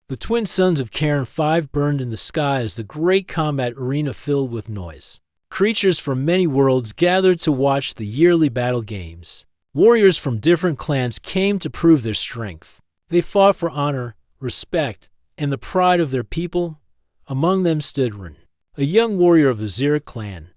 The twin suns of Karen 5 burned in the sky as the great combat arena filled with noise. Creatures from many worlds gathered to watch the yearly battle games. Warriors from different clans came to prove their strength. They fought for honor, respect, and the pride of their people. Among them stood Ren, a young warrior of the Xeric clan.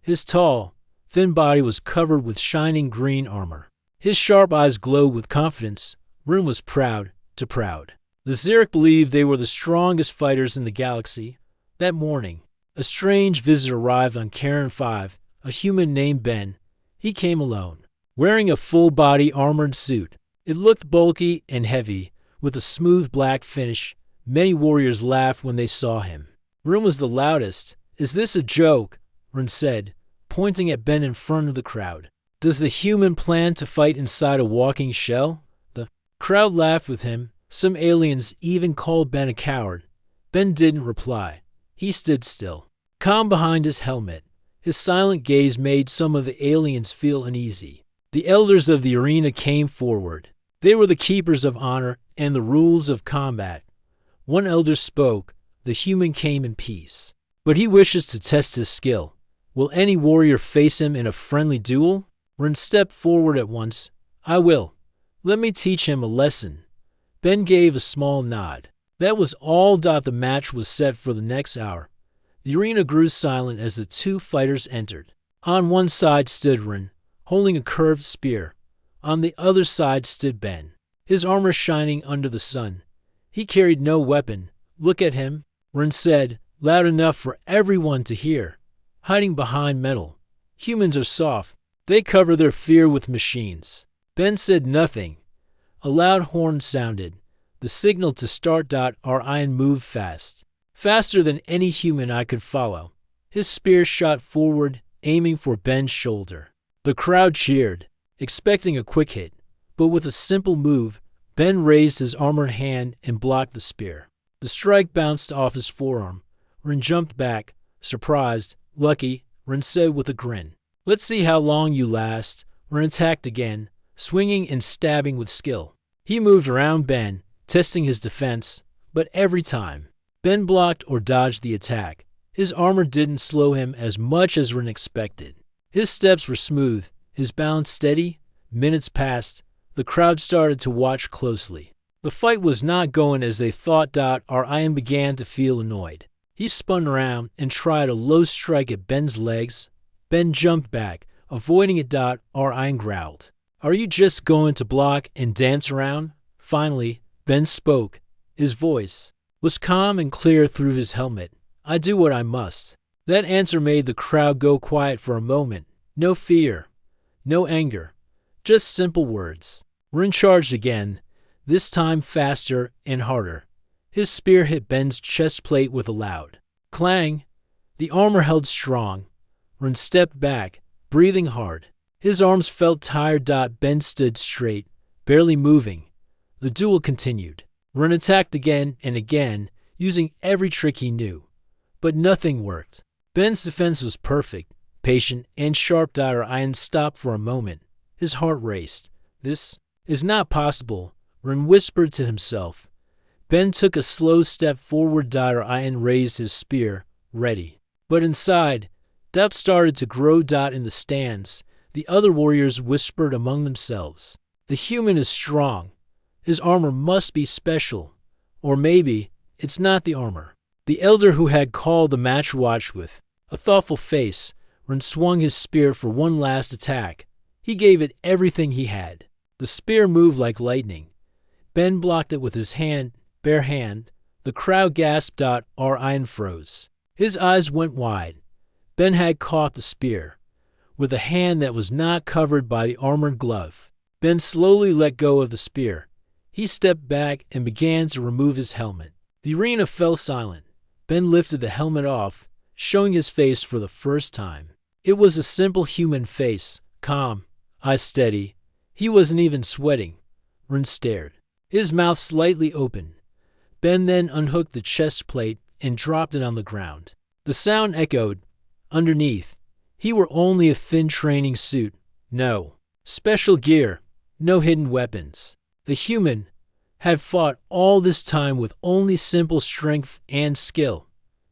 His tall, thin body was covered with shining green armor. His sharp eyes glowed with confidence. Ren was proud. The Xeric believed they were the strongest fighters in the galaxy. That morning, a strange visitor arrived on Karen 5, a human named Ben. He came alone, wearing a full-body armored suit. It looked bulky and heavy, with a smooth black finish. Many warriors laughed when they saw him. Ren was the loudest. "Is this a joke?" Ren said, pointing at Ben in front of the crowd. "Does the human plan to fight inside a walking shell?" The crowd laughed with him. Some aliens even called Ben a coward. Ben didn't reply. He stood still, calm behind his helmet. His silent gaze made some of the aliens feel uneasy. The elders of the arena came forward. They were the keepers of honor and the rules of combat. One elder spoke. "The human came in peace, but he wishes to test his skill. Will any warrior face him in a friendly duel?" Ren stepped forward at once. "I will. Let me teach him a lesson." Ben gave a small nod. That was all. The match was set for the next hour. The arena grew silent as the two fighters entered. On one side stood Ren, holding a curved spear. On the other side stood Ben, his armor shining under the sun. He carried no weapon. "Look at him," Ren said, loud enough for everyone to hear. "Hiding behind metal. Humans are soft. They cover their fear with machines." Ben said nothing. A loud horn sounded, the signal to start. Our iron moved fast, faster than any human I could follow. His spear shot forward, aiming for Ben's shoulder. The crowd cheered, expecting a quick hit, but with a simple move, Ben raised his armored hand and blocked the spear. The strike bounced off his forearm. Ren jumped back, surprised. "Lucky," Ren said with a grin. "Let's see how long you last." Ren attacked again, swinging and stabbing with skill. He moved around Ben, testing his defense, but every time, Ben blocked or dodged the attack. His armor didn't slow him as much as Ren expected. His steps were smooth, his balance steady. Minutes passed. The crowd started to watch closely. The fight was not going as they thought. Our Iron began to feel annoyed. He spun around and tried a low strike at Ben's legs. Ben jumped back, avoiding it. Our Iron growled. "Are you just going to block and dance around?" Finally, Ben spoke. His voice was calm and clear through his helmet. "I do what I must." That answer made the crowd go quiet for a moment. No fear, no anger, just simple words. Ren charged again, this time faster and harder. His spear hit Ben's chest plate with a loud clang. The armor held strong. Ren stepped back, breathing hard. His arms felt tired. Ben stood straight, barely moving. The duel continued. Ren attacked again and again, using every trick he knew. But nothing worked. Ben's defense was perfect, patient, and sharp. Our Iron stopped for a moment. His heart raced. "This is not possible," Ren whispered to himself. Ben took a slow step forward. Our Iron raised his spear, ready. But inside, doubt started to grow. In the stands, the other warriors whispered among themselves. "The human is strong. His armor must be special. Or maybe it's not the armor." The elder who had called the match watched with a thoughtful face. Ren swung his spear for one last attack. He gave it everything he had. The spear moved like lightning. Ben blocked it with his bare hand. The crowd gasped. Our Iron froze. His eyes went wide. Ben had caught the spear with a hand that was not covered by the armored glove. Ben slowly let go of the spear. He stepped back and began to remove his helmet. The arena fell silent. Ben lifted the helmet off, showing his face for the first time. It was a simple human face, calm, eyes steady. He wasn't even sweating. Ren stared, his mouth slightly open. Ben then unhooked the chest plate and dropped it on the ground. The sound echoed. Underneath, he wore only a thin training suit. No special gear, no hidden weapons. The human, had fought all this time with only simple strength and skill.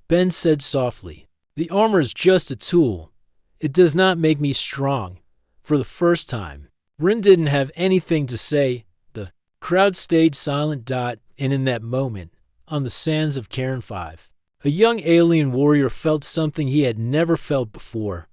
Ben said softly, "The armor is just a tool. It does not make me strong." For the first time, Rin didn't have anything to say. The crowd stayed silent. And in that moment, on the sands of Cairn 5, a young alien warrior felt something he had never felt before: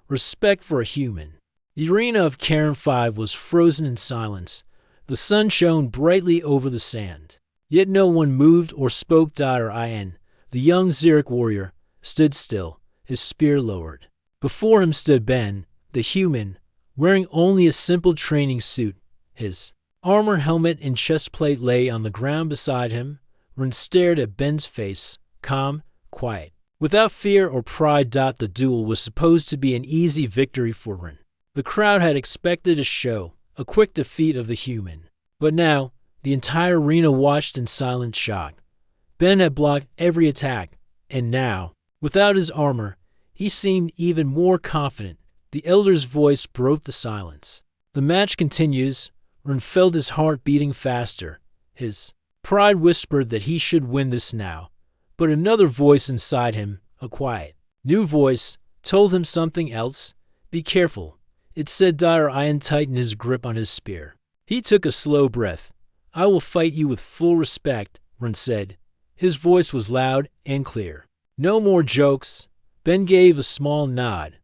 respect for a human. The arena of Cairn 5 was frozen in silence. The sun shone brightly over the sand. Yet no one moved or spoke. Ian, the young Xeric warrior, stood still, his spear lowered. Before him stood Ben, the human, wearing only a simple training suit. His armor, helmet, and chestplate lay on the ground beside him. Rin stared at Ben's face, calm, quiet, without fear or pride. The duel was supposed to be an easy victory for Rin. The crowd had expected a show, a quick defeat of the human. But now, the entire arena watched in silent shock. Ben had blocked every attack, and now, without his armor, he seemed even more confident. The elder's voice broke the silence. "The match continues." Rin felt his heart beating faster. His pride whispered that he should win this now. But another voice inside him, a quiet, new voice, told him something else. "Be careful," it said. Ian tightened his grip on his spear. He took a slow breath. "I will fight you with full respect," Rin said. His voice was loud and clear. "No more jokes." Ben gave a small nod.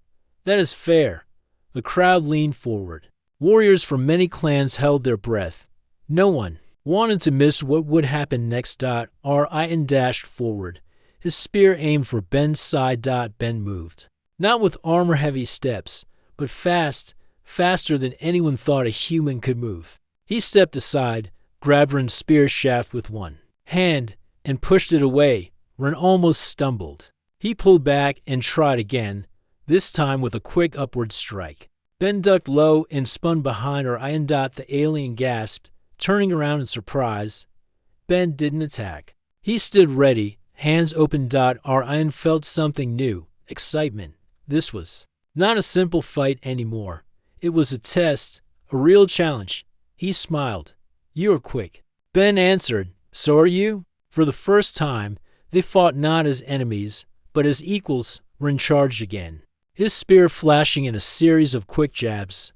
"That is fair." The crowd leaned forward. Warriors from many clans held their breath. No one wanted to miss what would happen next. Ian dashed forward, his spear aimed for Ben's side. Ben moved, not with armor-heavy steps, but faster than anyone thought a human could move. He stepped aside, grabbed Rin's spear shaft with one hand, and pushed it away. Rin almost stumbled. He pulled back and tried again, this time with a quick upward strike. Ben ducked low and spun behind Ian. The alien gasped, turning around in surprise. Ben didn't attack. He stood ready, hands open. Ian felt something new, excitement. This was not a simple fight anymore. It was a test, a real challenge. He smiled. "You are quick." Ben answered, "So are you." For the first time, they fought not as enemies, but as equals. Rin charged again, his spear flashing in a series of quick jabs.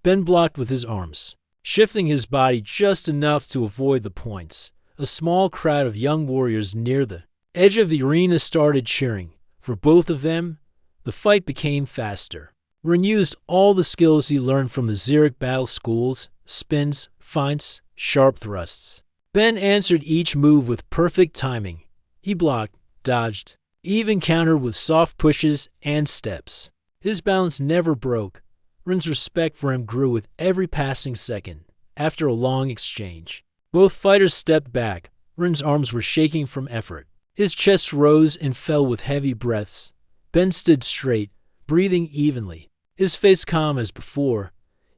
Ben blocked with his arms, shifting his body just enough to avoid the points. A small crowd of young warriors near the edge of the arena started cheering. For both of them, the fight became faster. Rin used all the skills he learned from the Xeric battle schools: spins, feints, sharp thrusts. Ben answered each move with perfect timing. He blocked, dodged, even countered with soft pushes and steps. His balance never broke. Rin's respect for him grew with every passing second. After a long exchange, both fighters stepped back. Rin's arms were shaking from effort. His chest rose and fell with heavy breaths. Ben stood straight, breathing evenly, his face calm as before.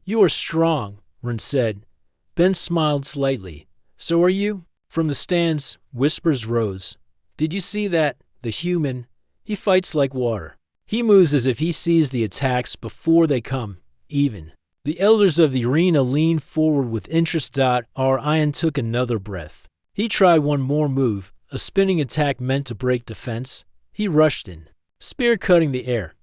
"You are strong," Rin said. Ben smiled slightly. "So are you?" From the stands, whispers rose. "Did you see that? The human, he fights like water. He moves as if he sees the attacks before they come, even." The elders of the arena leaned forward with interest. Ian took another breath. He tried one more move, a spinning attack meant to break defense. He rushed in, spear cutting the air.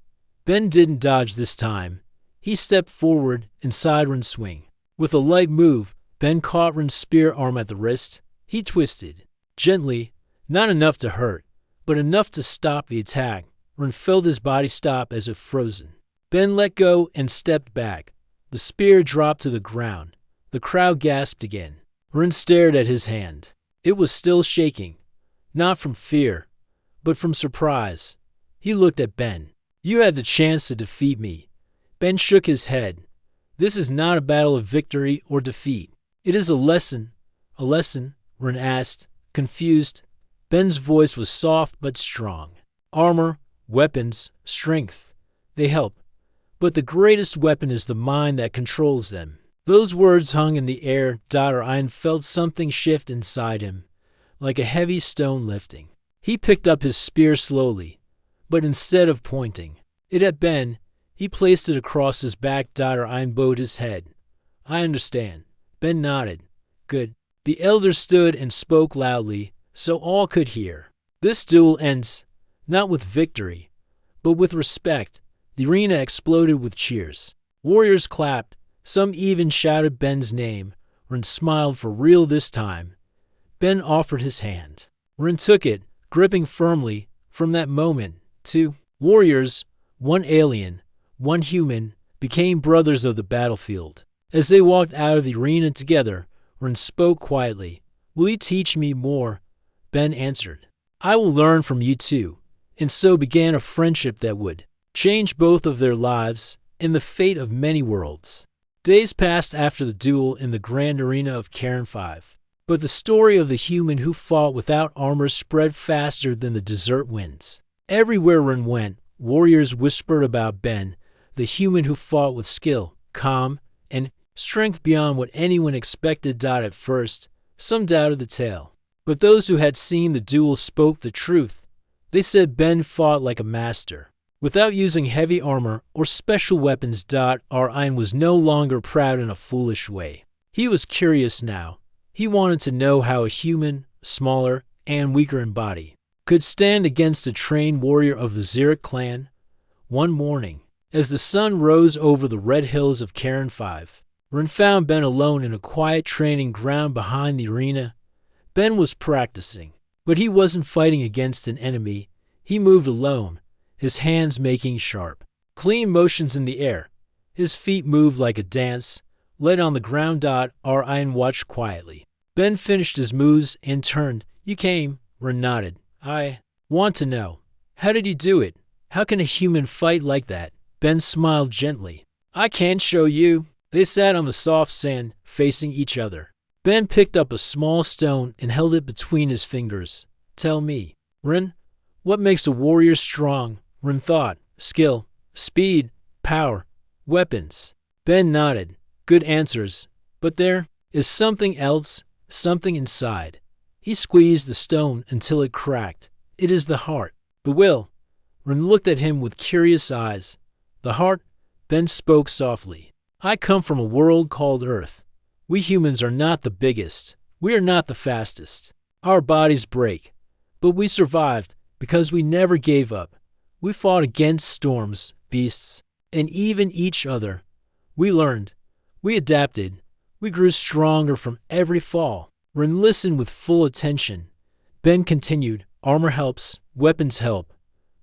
Ben didn't dodge this time. He stepped forward inside Rin's swing. With a light move, Ben caught Rin's spear arm at the wrist. He twisted, gently, not enough to hurt, but enough to stop the attack. Rin felt his body stop as if frozen. Ben let go and stepped back. The spear dropped to the ground. The crowd gasped again. Rin stared at his hand. It was still shaking, not from fear, but from surprise. He looked at Ben. "You had the chance to defeat me." Ben shook his head. "This is not a battle of victory or defeat. It is a lesson." "A lesson?" Rin asked, confused. Ben's voice was soft but strong. "Armor, weapons, strength, they help. But the greatest weapon is the mind that controls them." Those words hung in the air. Ian felt something shift inside him, like a heavy stone lifting. He picked up his spear slowly, but instead of pointing it at Ben, he placed it across his back. Ian bowed his head. "I understand." Ben nodded. "Good." The elder stood and spoke loudly, so all could hear. This duel ends, not with victory, but with respect. The arena exploded with cheers. Warriors clapped, some even shouted Ben's name. Ren smiled for real this time. Ben offered his hand. Ren took it, gripping firmly. From that moment, two warriors, one alien, one human, became brothers of the battlefield. As they walked out of the arena together, Ren spoke quietly. "Will you teach me more?" Ben answered. "I will learn from you too." And so began a friendship that would change both of their lives and the fate of many worlds. Days passed after the duel in the grand arena of Karen 5. But the story of the human who fought without armor spread faster than the desert winds. Everywhere Ren went, warriors whispered about Ben, the human who fought with skill, calm, and strength beyond what anyone expected. At first, some doubted the tale. But those who had seen the duel spoke the truth. They said Ben fought like a master, without using heavy armor or special weapons. Ryan was no longer proud in a foolish way. He was curious now. He wanted to know how a human, smaller and weaker in body, could stand against a trained warrior of the Xeric clan. One morning, as the sun rose over the red hills of Karen 5, Ren found Ben alone in a quiet training ground behind the arena. Ben was practicing, but he wasn't fighting against an enemy. He moved alone, his hands making sharp, clean motions in the air. His feet moved like a dance, led on the ground. Ryan watched quietly. Ben finished his moves and turned. "You came," Ren nodded. "I want to know. How did you do it? How can a human fight like that?" Ben smiled gently. "I can't show you." They sat on the soft sand, facing each other. Ben picked up a small stone and held it between his fingers. "Tell me, Ren, what makes a warrior strong?" Ren thought. "Skill, speed, power, weapons." Ben nodded. "Good answers. But there is something else, something inside." He squeezed the stone until it cracked. "It is the heart, the will." Ren looked at him with curious eyes. "The heart?" Ben spoke softly. "I come from a world called Earth. We humans are not the biggest. We are not the fastest. Our bodies break. But we survived because we never gave up. We fought against storms, beasts, and even each other. We learned. We adapted. We grew stronger from every fall." Ren listened with full attention. Ben continued. "Armor helps, weapons help,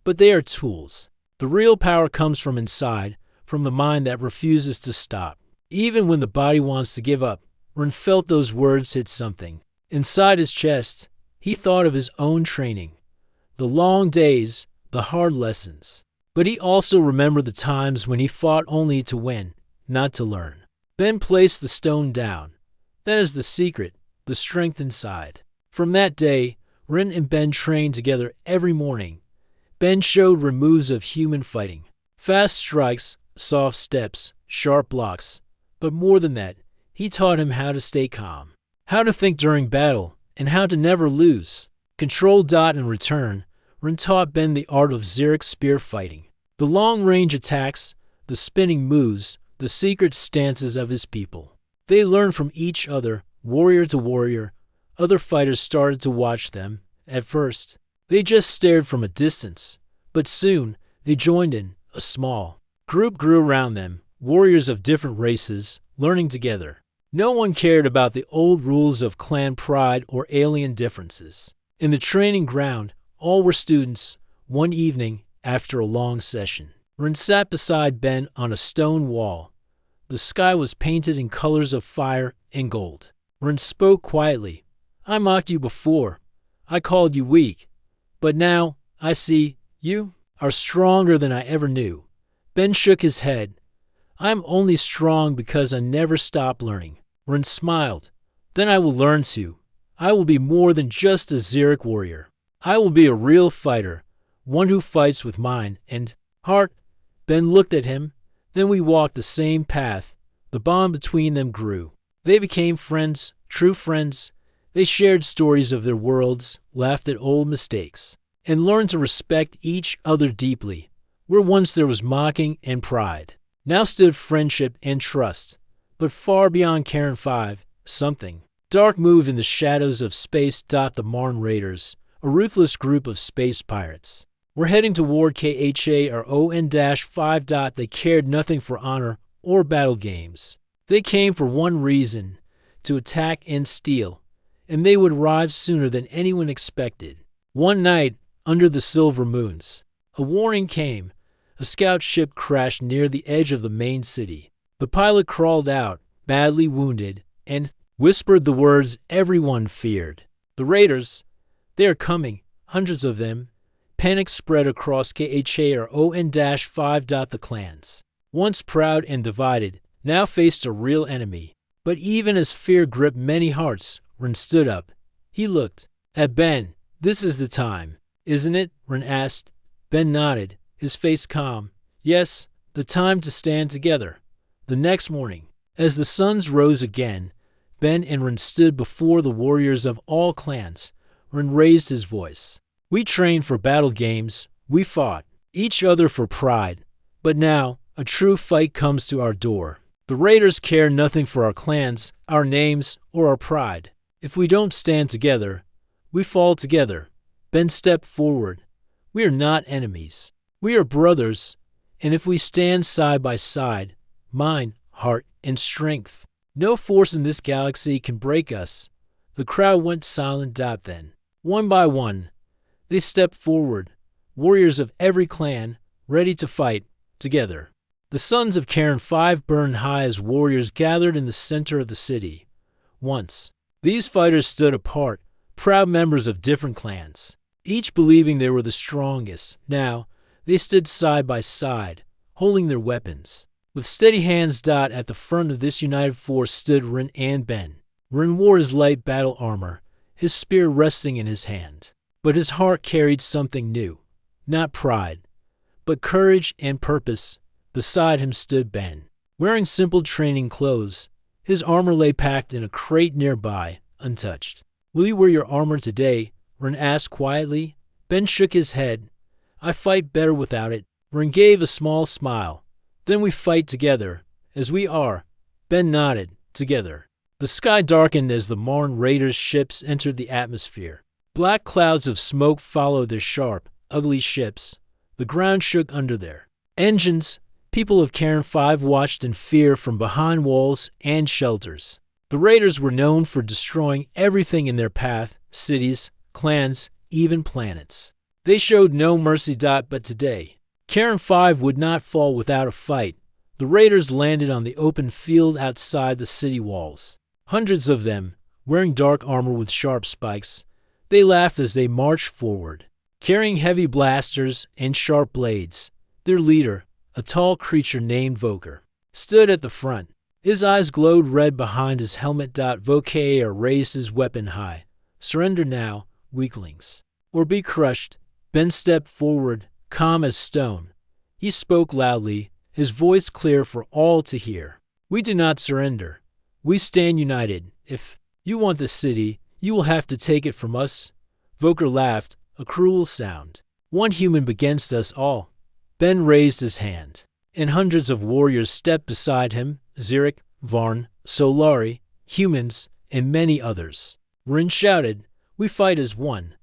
but they are tools. The real power comes from inside, from the mind that refuses to stop. Even when the body wants to give up." Ren felt those words hit something. Inside his chest, he thought of his own training. The long days, the hard lessons. But he also remembered the times when he fought only to win, not to learn. Ben placed the stone down. That is the secret, the strength inside. From that day, Ren and Ben trained together every morning. Ben showed Ren moves of human fighting. Fast strikes, soft steps, sharp blocks. But more than that, he taught him how to stay calm, how to think during battle, and how to never lose. Control. In return, Ren taught Ben the art of Xeric spear fighting. The long-range attacks, the spinning moves, the secret stances of his people. They learned from each other, warrior to warrior. Other fighters started to watch them. At first, they just stared from a distance. But soon, they joined in. A small group grew around them, warriors of different races, learning together. No one cared about the old rules of clan pride or alien differences. In the training ground, all were students. One evening, after a long session, Ren sat beside Ben on a stone wall. The sky was painted in colors of fire and gold. Ren spoke quietly. "I mocked you before. I called you weak. But now, I see, you are stronger than I ever knew." Ben shook his head. "I am only strong because I never stop learning." Ren smiled. "Then I will learn too. I will be more than just a Xeric warrior. I will be a real fighter, one who fights with mind and heart." Ben looked at him. Then we walked the same path. The bond between them grew. They became friends, true friends. They shared stories of their worlds, laughed at old mistakes, and learned to respect each other deeply. Where once there was mocking and pride, now stood friendship and trust. But far beyond Karen 5, something Dark moved in the shadows of space. The Marn Raiders, a ruthless group of space pirates, were heading toward HFY. They cared nothing for honor or battle games. They came for one reason, to attack and steal, and they would arrive sooner than anyone expected. One night, under the silver moons, a warning came. A scout ship crashed near the edge of the main city. The pilot crawled out, badly wounded, and whispered the words everyone feared. The raiders, they are coming, hundreds of them. Panic spread across KHARON-5. The clans, once proud and divided, now faced a real enemy. But even as fear gripped many hearts, Ren stood up. He looked at Ben. "This is the time, isn't it?" Ren asked. Ben nodded, his face calm. "Yes, the time to stand together." The next morning, as the suns rose again, Ben and Ren stood before the warriors of all clans. Ren raised his voice. "We trained for battle games. We fought each other for pride. But now, a true fight comes to our door. The raiders care nothing for our clans, our names, or our pride. If we don't stand together, we fall together." Ben stepped forward. "We are not enemies. We are brothers, and if we stand side by side, mind, heart, and strength, no force in this galaxy can break us." The crowd went silent. Then, one by one, they stepped forward, warriors of every clan, ready to fight together. The sons of Karen 5 burned high as warriors gathered in the center of the city. Once, these fighters stood apart, proud members of different clans, each believing they were the strongest. Now, they stood side by side, holding their weapons. With steady hands. At the front of this united force stood Ren and Ben. Ren wore his light battle armor, his spear resting in his hand. But his heart carried something new. Not pride, but courage and purpose. Beside him stood Ben, wearing simple training clothes. His armor lay packed in a crate nearby, untouched. "Will you wear your armor today?" Ren asked quietly. Ben shook his head. "I fight better without it." Ren gave a small smile. "Then we fight together, as we are." Ben nodded. "Together." The sky darkened as the Marn Raiders' ships entered the atmosphere. Black clouds of smoke followed their sharp, ugly ships. The ground shook under their engines. People of Karen 5 watched in fear from behind walls and shelters. The raiders were known for destroying everything in their path, cities, clans, even planets. They showed no mercy. But today, Karen 5 would not fall without a fight. The raiders landed on the open field outside the city walls. Hundreds of them, wearing dark armor with sharp spikes. They laughed as they marched forward, carrying heavy blasters and sharp blades. Their leader, a tall creature named Voker, stood at the front. His eyes glowed red behind his helmet. Voker raised his weapon high. "Surrender now, weaklings, or be crushed." Ben stepped forward, calm as stone. He spoke loudly, his voice clear for all to hear. "We do not surrender. We stand united. If you want the city, you will have to take it from us." Voker laughed, a cruel sound. "One human against us all." Ben raised his hand, and hundreds of warriors stepped beside him. Xeric, Varn, Solari, humans, and many others. Ren shouted, "We fight as one."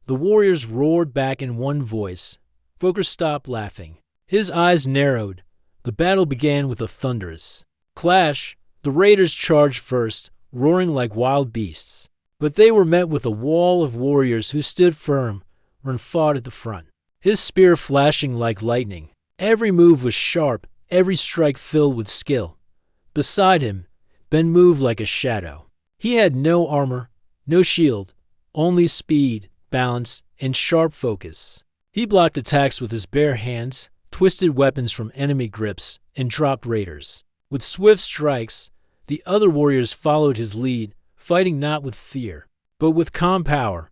The warriors roared back in one voice. Voker stopped laughing. His eyes narrowed. The battle began with a thunderous clash. The raiders charged first, roaring like wild beasts. But they were met with a wall of warriors who stood firm. Ren fought at the front, his spear flashing like lightning. Every move was sharp, every strike filled with skill. Beside him, Ben moved like a shadow. He had no armor, no shield, only speed, balance, and sharp focus. He blocked attacks with his bare hands, twisted weapons from enemy grips, and dropped raiders. With swift strikes, the other warriors followed his lead, fighting not with fear, but with calm power.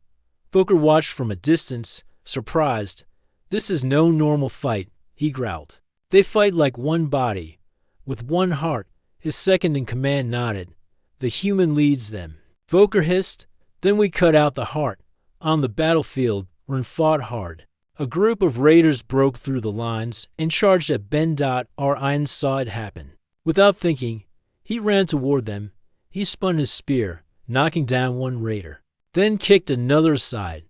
Voker watched from a distance, surprised. "This is no normal fight," he growled. "They fight like one body, with one heart." His second-in-command nodded. "The human leads them." Voker hissed, "Then we cut out the heart." On the battlefield, Ren fought hard. A group of raiders broke through the lines and charged at Ben. Ryan saw it happen. Without thinking, he ran toward them. He spun his spear, knocking down one raider, then kicked another aside.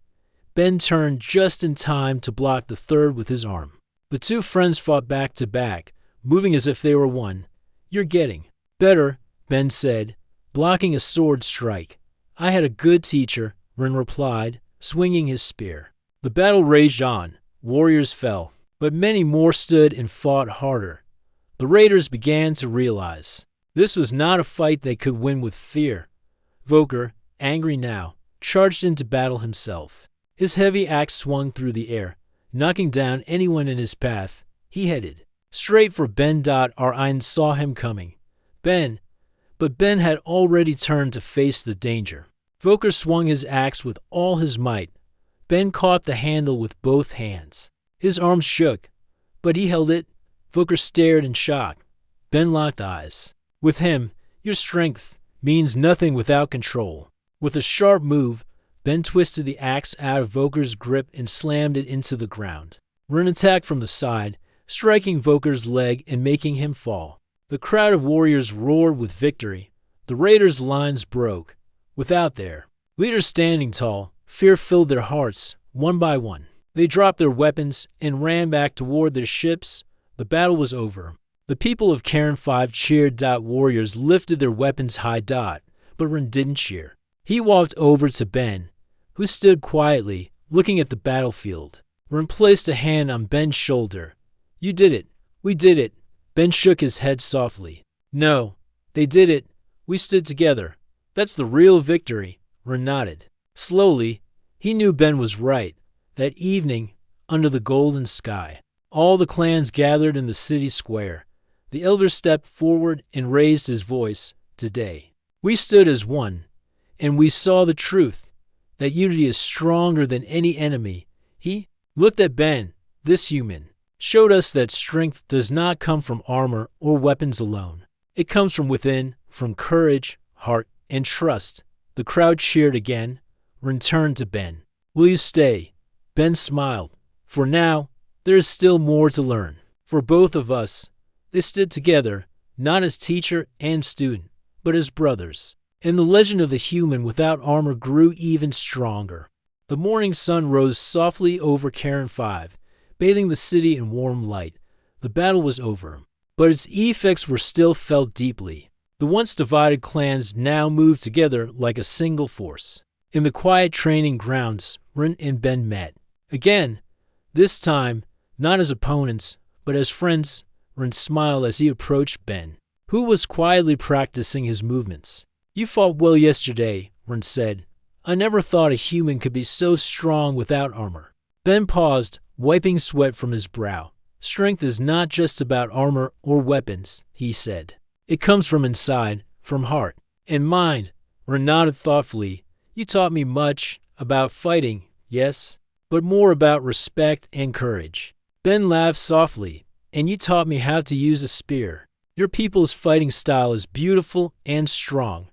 Ben turned just in time to block the third with his arm. The two friends fought back to back, moving as if they were one. "You're getting better," Ben said, blocking a sword strike. "I had a good teacher," Ren replied, swinging his spear. The battle raged on. Warriors fell, but many more stood and fought harder. The raiders began to realize this was not a fight they could win with fear. Voker, angry now, charged into battle himself. His heavy axe swung through the air, knocking down anyone in his path. He headed straight for Ben. Ryan saw him coming. But Ben had already turned to face the danger. Voker swung his axe with all his might. Ben caught the handle with both hands. His arms shook, but he held it. Voker stared in shock. Ben locked eyes. With him, your strength means nothing without control. With a sharp move, Ben twisted the axe out of Voker's grip and slammed it into the ground. Ren attacked from the side, striking Voker's leg and making him fall. The crowd of warriors roared with victory. The raiders' lines broke. Without their leaders standing tall, fear filled their hearts. One by one, they dropped their weapons and ran back toward their ships. The battle was over. The people of Cairn 5 cheered. Warriors lifted their weapons high. But Ren didn't cheer. He walked over to Ben, who stood quietly, looking at the battlefield. Ren placed a hand on Ben's shoulder. "You did it. We did it." Ben shook his head softly. "No, they did it. We stood together. That's the real victory." Ren nodded. Slowly, he knew Ben was right. That evening, under the golden sky, all the clans gathered in the city square. The elder stepped forward and raised his voice. "Today, we stood as one, and we saw the truth, that unity is stronger than any enemy." He looked at Ben. This human showed us that strength does not come from armor or weapons alone. It comes from within, from courage, heart, and trust. The crowd cheered again. Ren turned to Ben. "Will you stay?" Ben smiled. "For now, there is still more to learn." For both of us, they stood together, not as teacher and student, but as brothers. And the legend of the human without armor grew even stronger. The morning sun rose softly over Cairn 5, bathing the city in warm light. The battle was over, but its effects were still felt deeply. The once divided clans now moved together like a single force. In the quiet training grounds, Ren and Ben met. Again, this time, not as opponents, but as friends. Ren smiled as he approached Ben, who was quietly practicing his movements. "You fought well yesterday," Ren said. "I never thought a human could be so strong without armor." Ben paused, wiping sweat from his brow. "Strength is not just about armor or weapons," he said. "It comes from inside, from heart and mind." Ren nodded thoughtfully. "You taught me much about fighting, yes, but more about respect and courage." Ben laughed softly. "And you taught me how to use a spear. Your people's fighting style is beautiful and strong."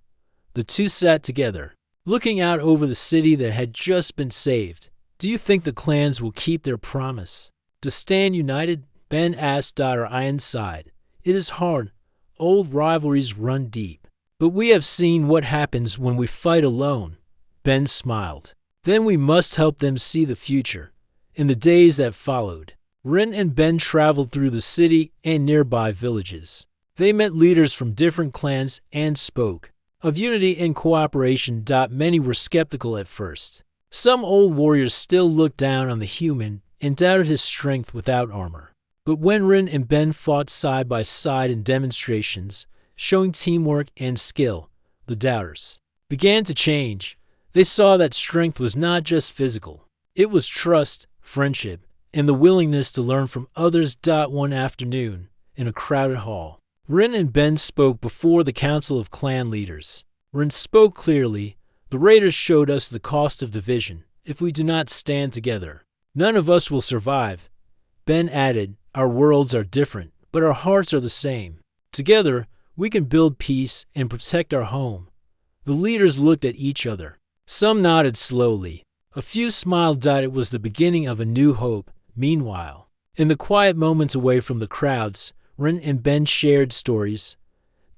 The two sat together, looking out over the city that had just been saved. "Do you think the clans will keep their promise to stand united?" Ben asked. Ian sighed. "It is hard. Old rivalries run deep. But we have seen what happens when we fight alone." Ben smiled. "Then we must help them see the future." In the days that followed, Ren and Ben traveled through the city and nearby villages. They met leaders from different clans and spoke of unity and cooperation. Many were skeptical at first. Some old warriors still looked down on the human and doubted his strength without armor. But when Ren and Ben fought side by side in demonstrations, showing teamwork and skill, the doubters began to change. They saw that strength was not just physical. It was trust, friendship, and the willingness to learn from others. One afternoon, in a crowded hall, Ren and Ben spoke before the council of clan leaders. Ren spoke clearly. "The raiders showed us the cost of division. If we do not stand together, none of us will survive." Ben added, "Our worlds are different, but our hearts are the same. Together, we can build peace and protect our home." The leaders looked at each other. Some nodded slowly. A few smiled. It was the beginning of a new hope. Meanwhile, in the quiet moments away from the crowds, Ren and Ben shared stories.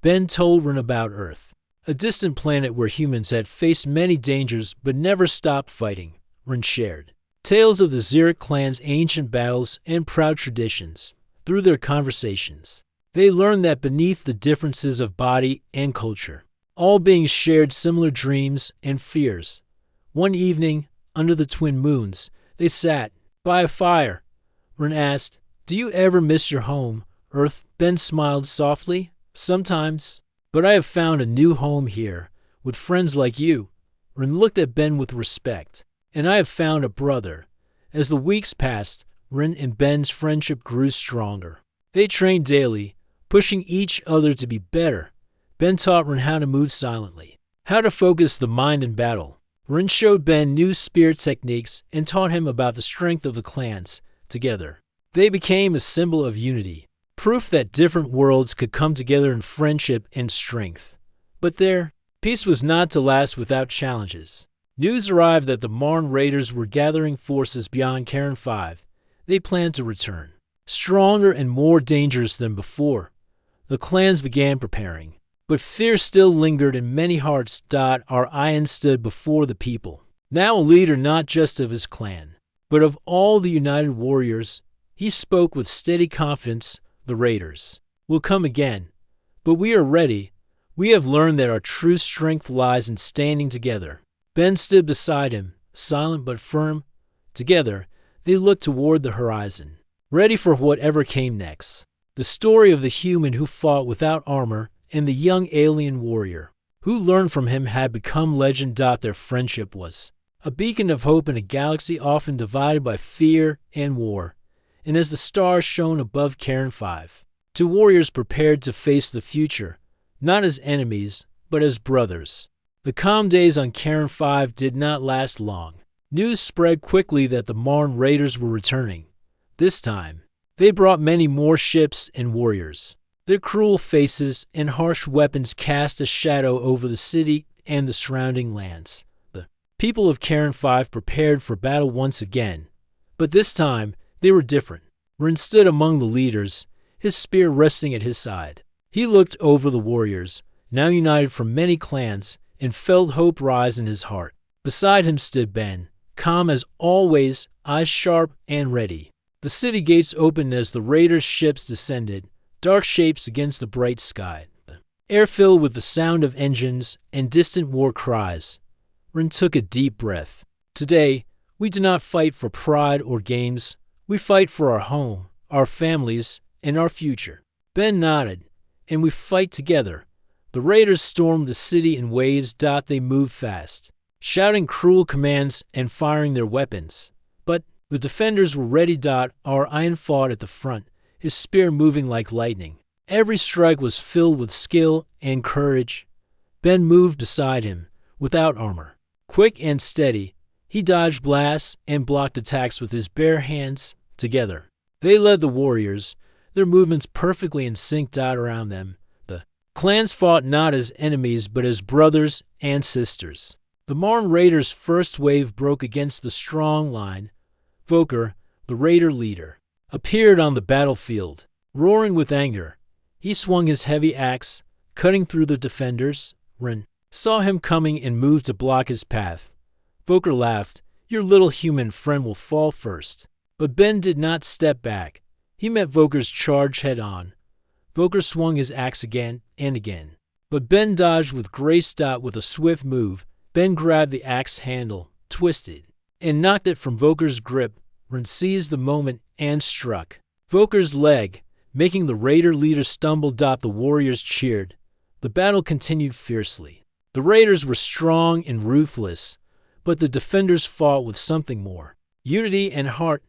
Ben told Ren about Earth, a distant planet where humans had faced many dangers but never stopped fighting, Ren shared tales of the Xeric clan's ancient battles and proud traditions. Through their conversations, they learned that beneath the differences of body and culture, all beings shared similar dreams and fears. One evening, under the twin moons, they sat by a fire. Ren asked, "Do you ever miss your home, Earth?" Ben smiled softly. "Sometimes, but I have found a new home here, with friends like you." Ren looked at Ben with respect. "And I have found a brother." As the weeks passed, Ren and Ben's friendship grew stronger. They trained daily, pushing each other to be better. Ben taught Ren how to move silently, how to focus the mind in battle. Ren showed Ben new spirit techniques and taught him about the strength of the clans. Together, they became a symbol of unity, proof that different worlds could come together in friendship and strength. But their peace was not to last without challenges. News arrived that the Marn Raiders were gathering forces beyond Cairn 5. They planned to return, stronger and more dangerous than before. The clans began preparing, but fear still lingered in many hearts. Our Ian stood before the people, now a leader not just of his clan, but of all the united warriors. He spoke with steady confidence. "The Raiders will come again, but we are ready. We have learned that our true strength lies in standing together." Ben stood beside him, silent but firm. Together, they looked toward the horizon, ready for whatever came next. The story of the human who fought without armor and the young alien warrior who learned from him had become legend. Their friendship was a beacon of hope in a galaxy often divided by fear and war. And as the stars shone above Cairn 5, two warriors prepared to face the future, not as enemies, but as brothers. The calm days on Cairn 5 did not last long. News spread quickly that the Marn Raiders were returning. This time, they brought many more ships and warriors. Their cruel faces and harsh weapons cast a shadow over the city and the surrounding lands. The people of Cairn 5 prepared for battle once again, but this time they were different. Ren stood among the leaders, his spear resting at his side. He looked over the warriors, now united from many clans, and felt hope rise in his heart. Beside him stood Ben, calm as always, eyes sharp and ready. The city gates opened as the raiders' ships descended, dark shapes against the bright sky. The air filled with the sound of engines and distant war cries. Ren took a deep breath. "Today, we do not fight for pride or games. We fight for our home, our families, and our future." Ben nodded. "And we fight together." The raiders stormed the city in waves. They moved fast, shouting cruel commands and firing their weapons. But the defenders were ready. Our Ian fought at the front, his spear moving like lightning. Every strike was filled with skill and courage. Ben moved beside him, without armor. Quick and steady, he dodged blasts and blocked attacks with his bare hands. Together, they led the warriors, their movements perfectly in sync. Around them, the clans fought not as enemies but as brothers and sisters. The Marn Raiders' first wave broke against the strong line. Voker, the raider leader, appeared on the battlefield, roaring with anger. He swung his heavy axe, cutting through the defenders. Ren saw him coming and moved to block his path. Voker laughed. "Your little human friend will fall first." But Ben did not step back. He met Voker's charge head-on. Voker swung his axe again and again, but Ben dodged with grace. With a swift move, Ben grabbed the axe handle, twisted, and knocked it from Voker's grip. Ren seized the moment and struck Voker's leg, making the raider leader stumble. The warriors cheered. The battle continued fiercely. The raiders were strong and ruthless, but the defenders fought with something more: unity and heart.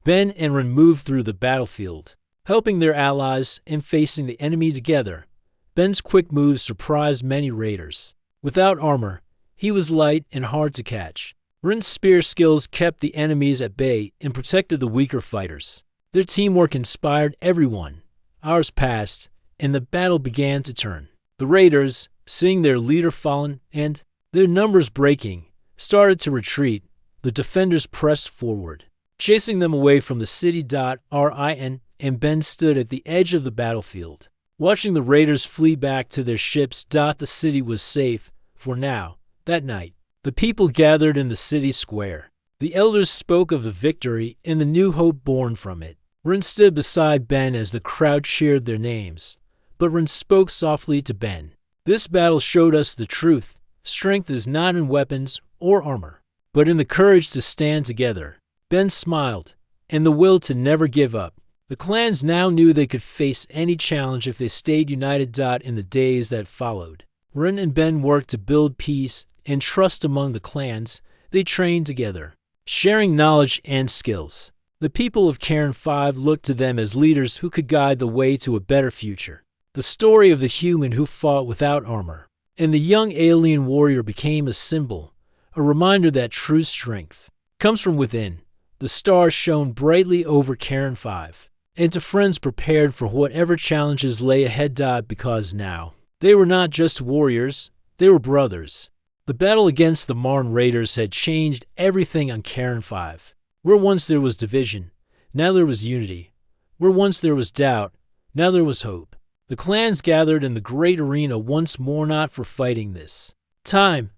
Ben and Ren moved through the battlefield, helping their allies and facing the enemy together. Ben's quick moves surprised many raiders. Without armor, he was light and hard to catch. Ren's spear skills kept the enemies at bay and protected the weaker fighters. Their teamwork inspired everyone. Hours passed, and the battle began to turn. The raiders, seeing their leader fallen and their numbers breaking, started to retreat. The defenders pressed forward, chasing them away from the city. Rin and Ben stood at the edge of the battlefield, watching the raiders flee back to their ships. The city was safe, for now. That night, the people gathered in the city square. The elders spoke of the victory and the new hope born from it. Ren stood beside Ben as the crowd cheered their names. But Ren spoke softly to Ben. This battle showed us the truth. Strength is not in weapons or armor, but in the courage to stand together. Ben smiled, and the will to never give up. The clans now knew they could face any challenge if they stayed united. In the days that followed, Ren and Ben worked to build peace and trust among the clans. They trained together, sharing knowledge and skills. The people of Cairn 5 looked to them as leaders who could guide the way to a better future. The story of the human who fought without armor and the young alien warrior became a symbol, a reminder that true strength comes from within. The stars shone brightly over Cairn 5, and to friends prepared for whatever challenges lay ahead. Because now, they were not just warriors, they were brothers. The battle against the Marn Raiders had changed everything on Cairn 5. Where once there was division, now there was unity. Where once there was doubt, now there was hope. The clans gathered in the great arena once more, not for fighting this time,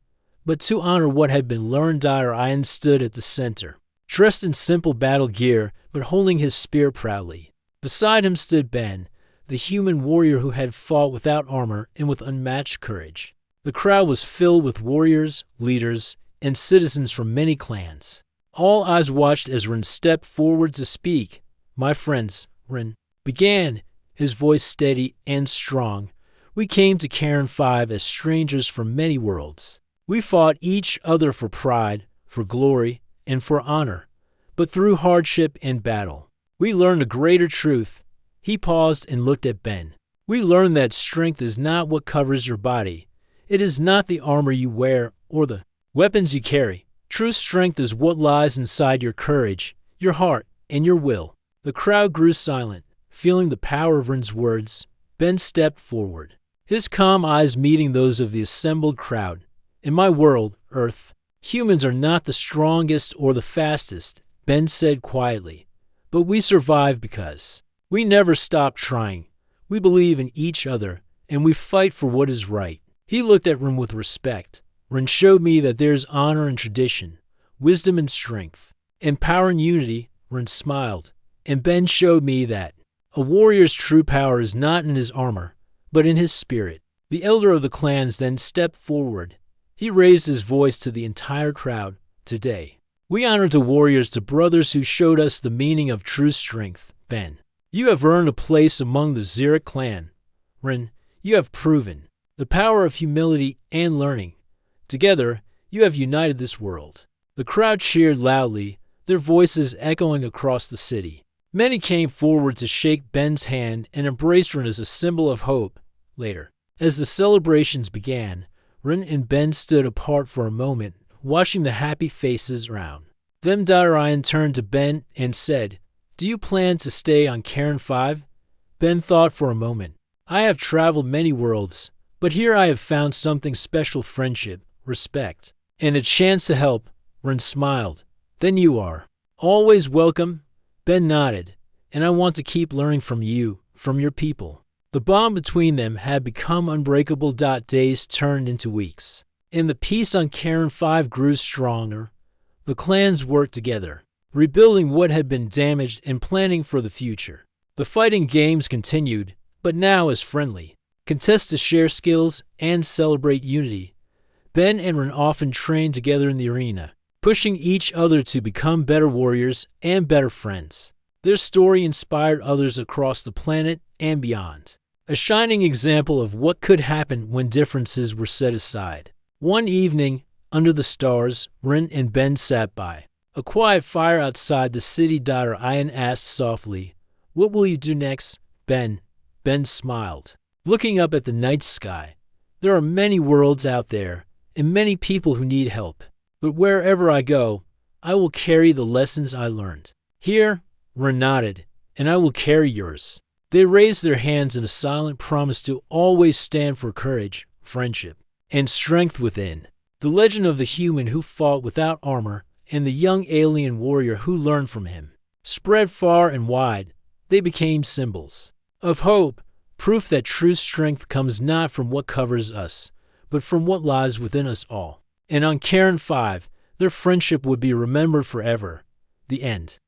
but to honor what had been learned. Ian stood at the center, dressed in simple battle gear, but holding his spear proudly. Beside him stood Ben, the human warrior who had fought without armor and with unmatched courage. The crowd was filled with warriors, leaders, and citizens from many clans. All eyes watched as Ren stepped forward to speak. My friends, Ren began, his voice steady and strong. We came to Cairn 5 as strangers from many worlds. We fought each other for pride, for glory, and for honor. But through hardship and battle, we learned a greater truth. He paused and looked at Ben. We learned that strength is not what covers your body. It is not the armor you wear or the weapons you carry. True strength is what lies inside your courage, your heart, and your will. The crowd grew silent, feeling the power of Ren's words. Ben stepped forward, his calm eyes meeting those of the assembled crowd. In my world, Earth, humans are not the strongest or the fastest, Ben said quietly. But we survive because we never stop trying. We believe in each other, and we fight for what is right. He looked at Ren with respect. Ren showed me that there is honor in tradition, wisdom and strength, and power and unity. Ren smiled, and Ben showed me that a warrior's true power is not in his armor, but in his spirit. The elder of the clans then stepped forward. He raised his voice to the entire crowd. Today, we honor the warriors, the brothers who showed us the meaning of true strength. Ben, you have earned a place among the Xeric clan. Ren, you have proven the power of humility and learning. Together, you have united this world. The crowd cheered loudly, their voices echoing across the city. Many came forward to shake Ben's hand and embrace Ren as a symbol of hope. Later, as the celebrations began, Ren and Ben stood apart for a moment, watching the happy faces around. Then Ryan turned to Ben and said, "Do you plan to stay on Cairn 5? Ben thought for a moment. I have traveled many worlds, but here I have found something special: friendship, respect, and a chance to help. Ren smiled. Then you are always welcome. Ben nodded. And I want to keep learning from you, from your people. The bond between them had become unbreakable. Days turned into weeks, and the peace on Cairn 5 grew stronger. The clans worked together, rebuilding what had been damaged and planning for the future. The fighting games continued, but now as friendly contests to share skills and celebrate unity. Ben and Ren often trained together in the arena, pushing each other to become better warriors and better friends. Their story inspired others across the planet and beyond, a shining example of what could happen when differences were set aside. One evening, under the stars, Ren and Ben sat by a quiet fire outside the city. Ian asked softly, "What will you do next, Ben?" Ben smiled, looking up at the night sky. "There are many worlds out there, and many people who need help. But wherever I go, I will carry the lessons I learned. Here," Ren nodded, "and I will carry yours." They raised their hands in a silent promise to always stand for courage, friendship, and strength within. The legend of the human who fought without armor and the young alien warrior who learned from him spread far and wide. They became symbols of hope, Proof that true strength comes not from what covers us, but from what lies within us all. And on Karen 5, their friendship would be remembered forever. The end.